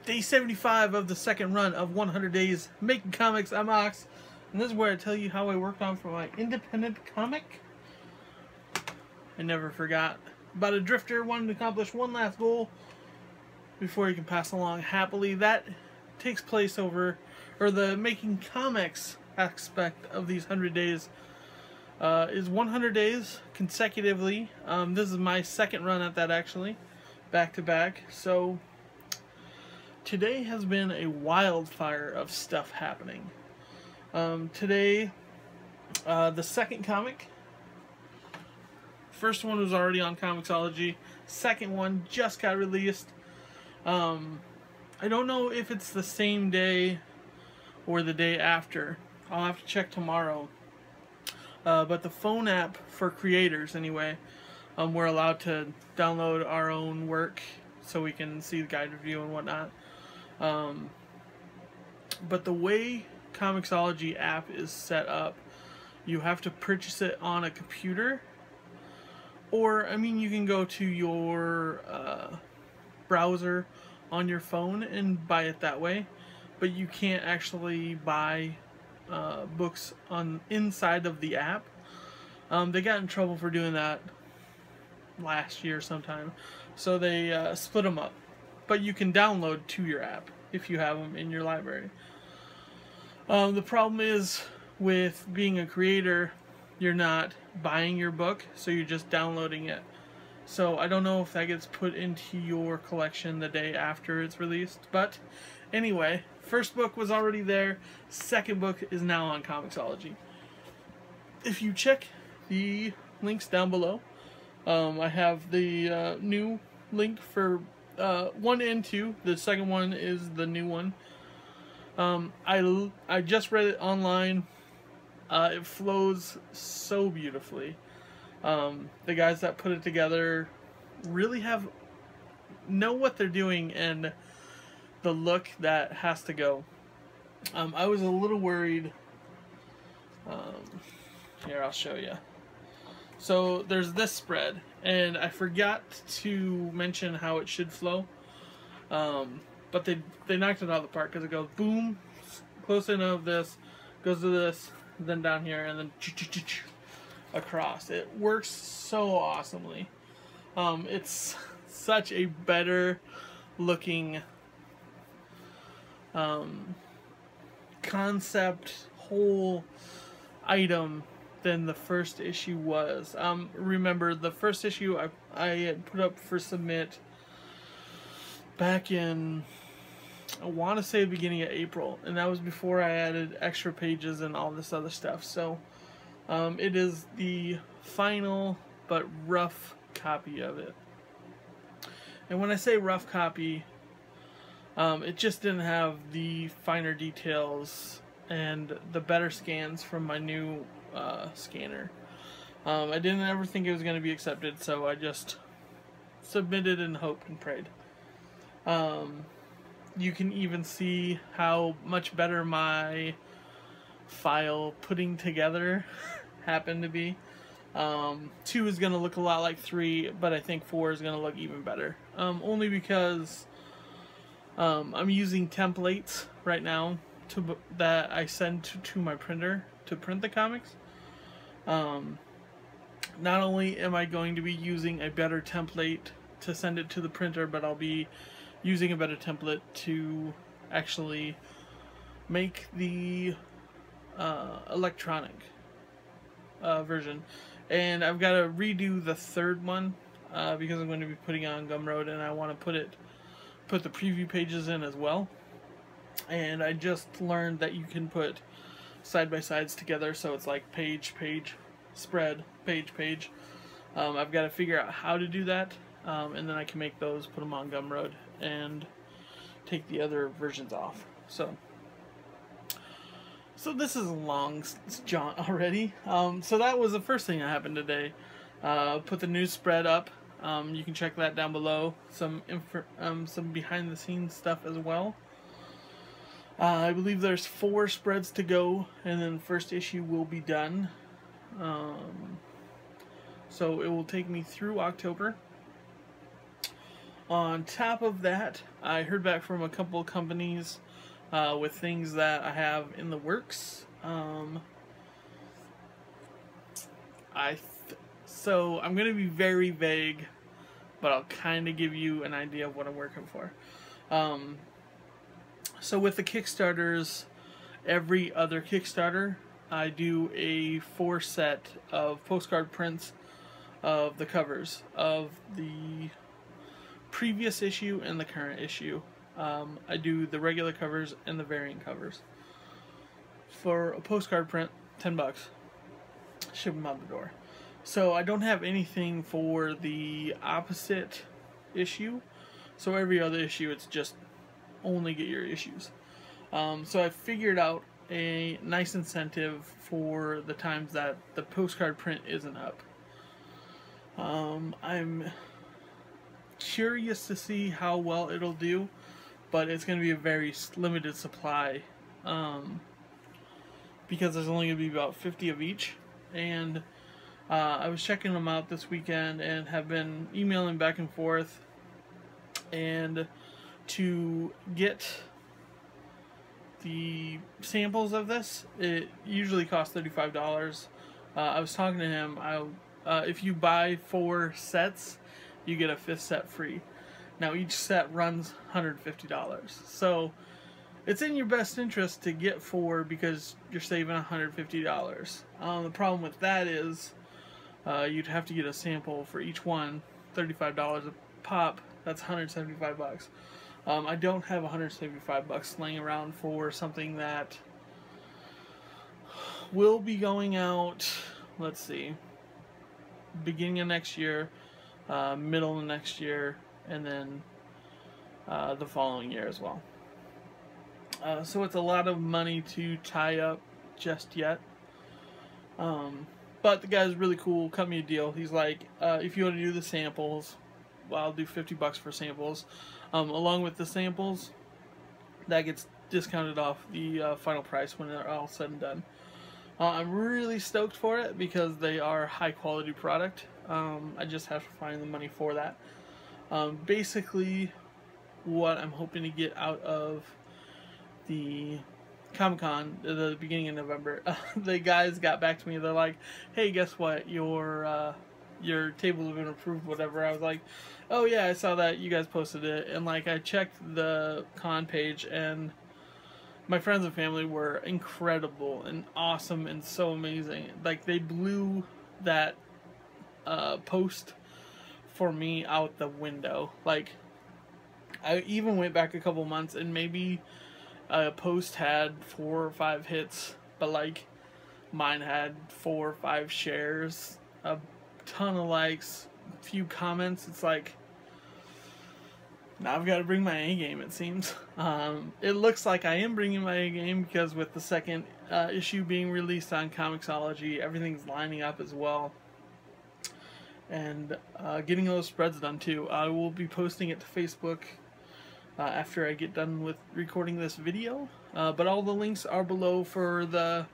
Day 75 of the second run of 100 Days Making Comics. I'm Ox, and this is where I tell you how I worked on for my independent comic. I never forgot about a drifter wanting to accomplish one last goal before he can pass along happily. That takes place over, or the making comics aspect of these 100 days is 100 days consecutively. This is my second run at that, actually, back to back. So today has been a wildfire of stuff happening. Today, the second comic. First one was already on Comixology. Second one just got released. I don't know if it's the same day or the day after. I'll have to check tomorrow. But the phone app for creators, anyway, we're allowed to download our own work so we can see the guide review and whatnot. But the way Comixology app is set up, you have to purchase it on a computer, or I mean, you can go to your browser on your phone and buy it that way, but you can't actually buy books on inside of the app. They got in trouble for doing that last year sometime, so they split them up. But you can download to your app if you have them in your library. The problem is with being a creator, you're not buying your book, so you're just downloading it. So I don't know if that gets put into your collection the day after it's released. But anyway, first book was already there. Second book is now on Comixology. If you check the links down below, I have the new link for 1 and 2. The second one is the new one. I just read it online. It flows so beautifully. The guys that put it together really know what they're doing and the look that has to go. I was a little worried. Here, I'll show you. So there's this spread, and I forgot to mention how it should flow. But they knocked it out of the park, because it goes boom, close enough, this goes to this, then down here, and then across. It works so awesomely. It's such a better looking concept, whole item than the first issue was. Remember, the first issue I had put up for submit back in, I want to say, the beginning of April, and that was before I added extra pages and all this other stuff. So it is the final but rough copy of it. And when I say rough copy, it just didn't have the finer details and the better scans from my new scanner. I didn't ever think it was going to be accepted, so I just submitted and hoped and prayed. You can even see how much better my file putting together happened to be. 2 is going to look a lot like 3, but I think 4 is going to look even better. Only because I'm using templates right now that I send to my printer to print the comics. Not only am I going to be using a better template to send it to the printer, but I'll be using a better template to actually make the electronic version. And I've got to redo the third one because I'm going to be putting on Gumroad, and I want to put the preview pages in as well. And I just learned that you can put side by sides together, so it's like page, spread, page. I've got to figure out how to do that, and then I can make those, put them on Gumroad, and take the other versions off. So this is a long jaunt already. So that was the first thing that happened today. Put the new spread up. You can check that down below. Some behind the scenes stuff as well. I believe there's 4 spreads to go, and then the first issue will be done. So it will take me through October. On top of that, I heard back from a couple of companies with things that I have in the works. So I'm going to be very vague, but I'll kind of give you an idea of what I'm working for. So with the Kickstarters, every other Kickstarter, I do a 4-set of postcard prints of the covers of the previous issue and the current issue. I do the regular covers and the variant covers. For a postcard print, $10. Ship them out the door. So I don't have anything for the opposite issue. So every other issue, it's just only get your issues. So I figured out a nice incentive for the times that the postcard print isn't up. I'm curious to see how well it'll do, but it's going to be a very limited supply, because there's only going to be about 50 of each. And I was checking them out this weekend and have been emailing back and forth, and to get the samples of this, it usually costs $35. I was talking to him, if you buy 4 sets, you get a 5th set free. Now each set runs $150. So it's in your best interest to get 4 because you're saving $150. The problem with that is you'd have to get a sample for each one, $35 a pop. That's $175. I don't have $175 laying around for something that will be going out, let's see, beginning of next year, middle of next year, and then the following year as well. So it's a lot of money to tie up just yet. But the guy's really cool, cut me a deal. He's like, if you want to do the samples, well, I'll do $50 for samples. Along with the samples, that gets discounted off the final price when they're all said and done. I'm really stoked for it because they are high quality product. I just have to find the money for that. Basically, what I'm hoping to get out of the Comic-Con at the beginning of November, the guys got back to me. They're like, "Hey, guess what? Your tables have been approved, whatever." I was like, "Oh yeah, I saw that. You guys posted it." And like, I checked the con page, and my friends and family were incredible and awesome and so amazing. Like, they blew that post for me out the window. Like, I even went back a couple months and maybe a post had 4 or 5 hits, but like mine had 4 or 5 shares, a ton of likes, a few comments. It's like, now I've got to bring my A game, it seems. It looks like I am bringing my A game because with the second issue being released on Comixology, everything's lining up as well. And getting those spreads done too. I will be posting it to Facebook after I get done with recording this video. But all the links are below for the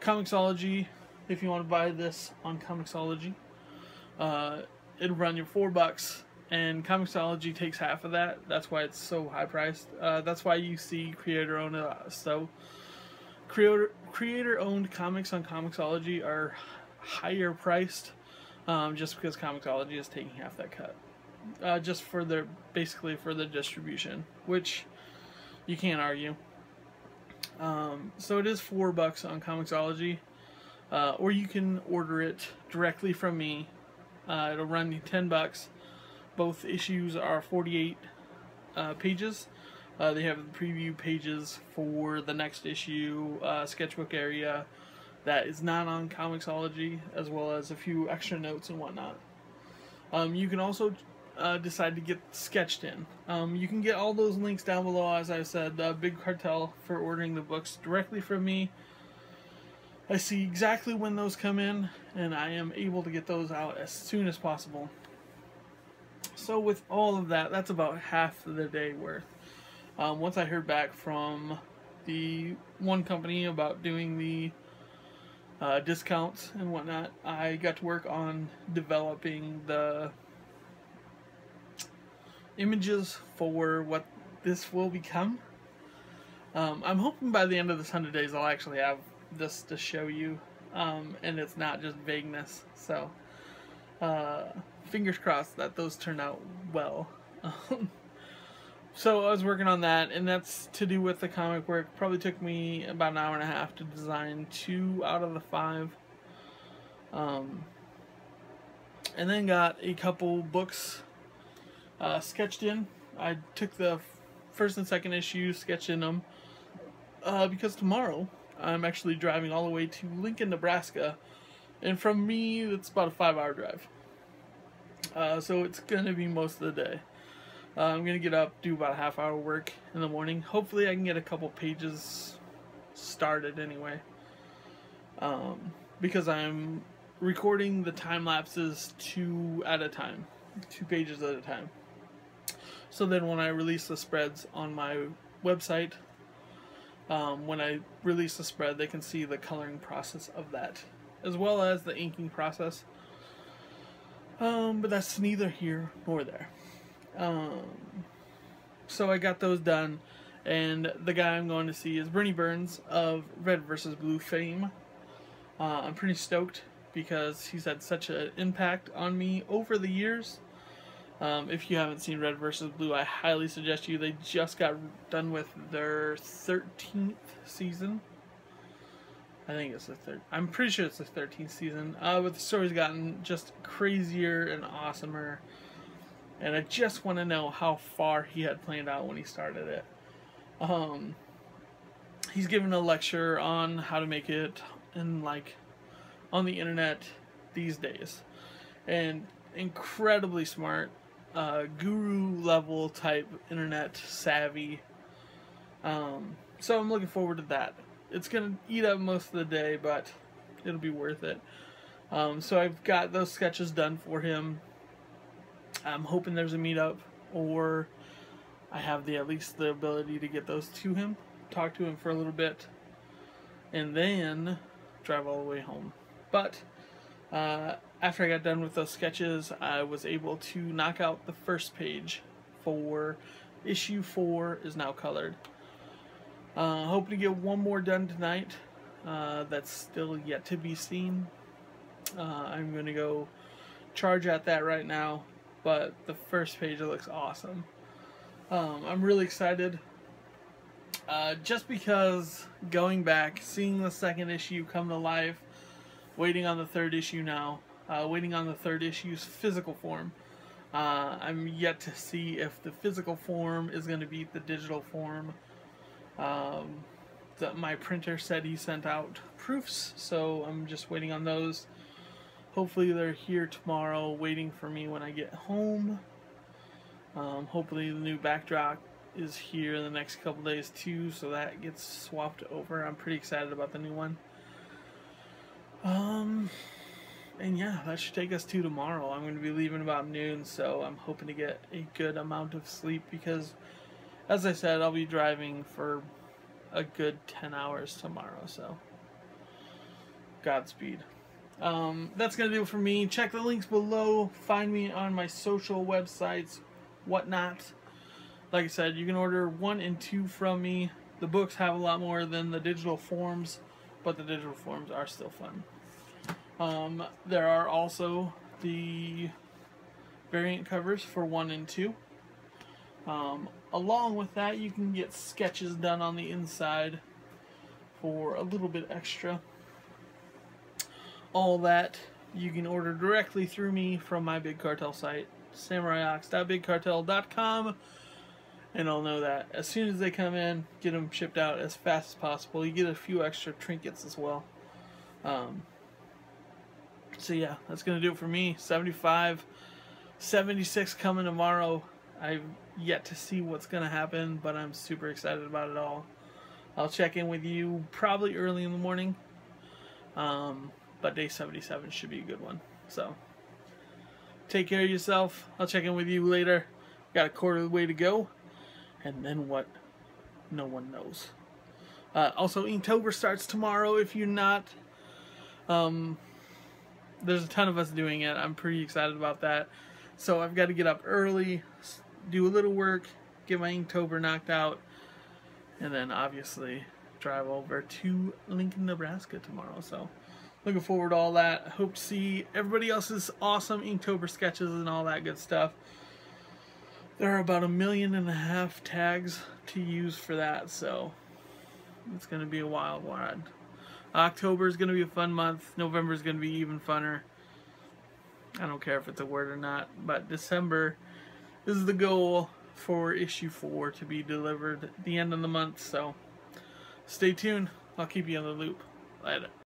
Comixology if you want to buy this on Comixology. It'll run you $4, and Comixology takes half of that. That's why it's so high priced. That's why you see creator-owned creator-owned comics on Comixology are higher priced, just because Comixology is taking half that cut. Just for their, basically for the distribution, which you can't argue. So it is $4 on Comixology, or you can order it directly from me. It'll run you $10. Both issues are 48 pages. They have the preview pages for the next issue, sketchbook area that is not on Comixology, as well as a few extra notes and whatnot. You can also decide to get sketched in. You can get all those links down below. As I said, Big Cartel for ordering the books directly from me. I see exactly when those come in, and I am able to get those out as soon as possible. So with all of that, that's about half of the day worth. Once I heard back from the one company about doing the discounts and whatnot, I got to work on developing the images for what this will become. I'm hoping by the end of this 100 days I'll actually have this to show you, and it's not just vagueness. So fingers crossed that those turn out well. So I was working on that, and that's to do with the comic work. Probably took me about an hour and a half to design 2 out of the 5. And then got a couple books sketched in. I took the first and second issue, sketched in them, because tomorrow I'm actually driving all the way to Lincoln, Nebraska, and from me it's about a 5-hour drive. So it's gonna be most of the day. I'm gonna get up, do about a half-hour work in the morning. Hopefully I can get a couple pages started anyway, because I'm recording the time lapses 2 at a time, 2 pages at a time. So then when I release the spreads on my website, when I release the spread, they can see the coloring process of that, as well as the inking process. But that's neither here nor there. So I got those done, and the guy I'm going to see is Bernie Burns of Red vs. Blue fame. I'm pretty stoked because he's had such an impact on me over the years. If you haven't seen Red vs. Blue, I highly suggest you. They just got done with their 13th season. I think it's the third. I'm pretty sure it's the 13th season. But the story's gotten just crazier and awesomer. And I just want to know how far he had planned out when he started it. He's given a lecture on how to make it and on the internet these days. And incredibly smart, guru level type internet savvy. So I'm looking forward to that. It's gonna eat up most of the day, but it'll be worth it. So I've got those sketches done for him. I'm hoping there's a meetup, or I have at least the ability to get those to him, talk to him for a little bit, and then drive all the way home. But after I got done with those sketches, I was able to knock out the first page for issue 4 is now colored. Hoping to get one more done tonight. That's still yet to be seen. I'm going to go charge at that right now. But the first page, it looks awesome. I'm really excited. Just because going back, seeing the second issue come to life, waiting on the third issue now, waiting on the third issue's physical form. I'm yet to see if the physical form is going to beat the digital form. My printer said he sent out proofs, so I'm just waiting on those. Hopefully they're here tomorrow waiting for me when I get home. Hopefully the new backdrop is here in the next couple days too, so that gets swapped over. I'm pretty excited about the new one. And yeah, that should take us to tomorrow. I'm going to be leaving about noon, so I'm hoping to get a good amount of sleep because, as I said, I'll be driving for a good 10 hours tomorrow, so Godspeed. That's going to do it for me. Check the links below. Find me on my social websites, whatnot. Like I said, you can order 1 and 2 from me. The books have a lot more than the digital forms, but the digital forms are still fun. There are also the variant covers for 1 and 2. Along with that, you can get sketches done on the inside for a little bit extra. All that you can order directly through me from my Big Cartel site, samuraiOx.bigcartel.com, and I'll know that as soon as they come in, get them shipped out as fast as possible. You get a few extra trinkets as well. So yeah, that's gonna do it for me. 75, 76 coming tomorrow. I've yet to see what's gonna happen, but I'm super excited about it all. I'll check in with you probably early in the morning. But day 77 should be a good one. So, take care of yourself. I'll check in with you later. Got a quarter of the way to go. And then what? No one knows. Also, Inktober starts tomorrow if you're not. There's a ton of us doing it. I'm pretty excited about that. So, I've got to get up early, do a little work, get my Inktober knocked out, and then obviously drive over to Lincoln, Nebraska tomorrow. So looking forward to all that. I hope to see everybody else's awesome Inktober sketches and all that good stuff. There are about 1.5 million tags to use for that, so it's going to be a wild ride. October is going to be a fun month. November is going to be even funner. I don't care if it's a word or not, but December is the goal for issue 4 to be delivered at the end of the month, so stay tuned. I'll keep you in the loop. Later.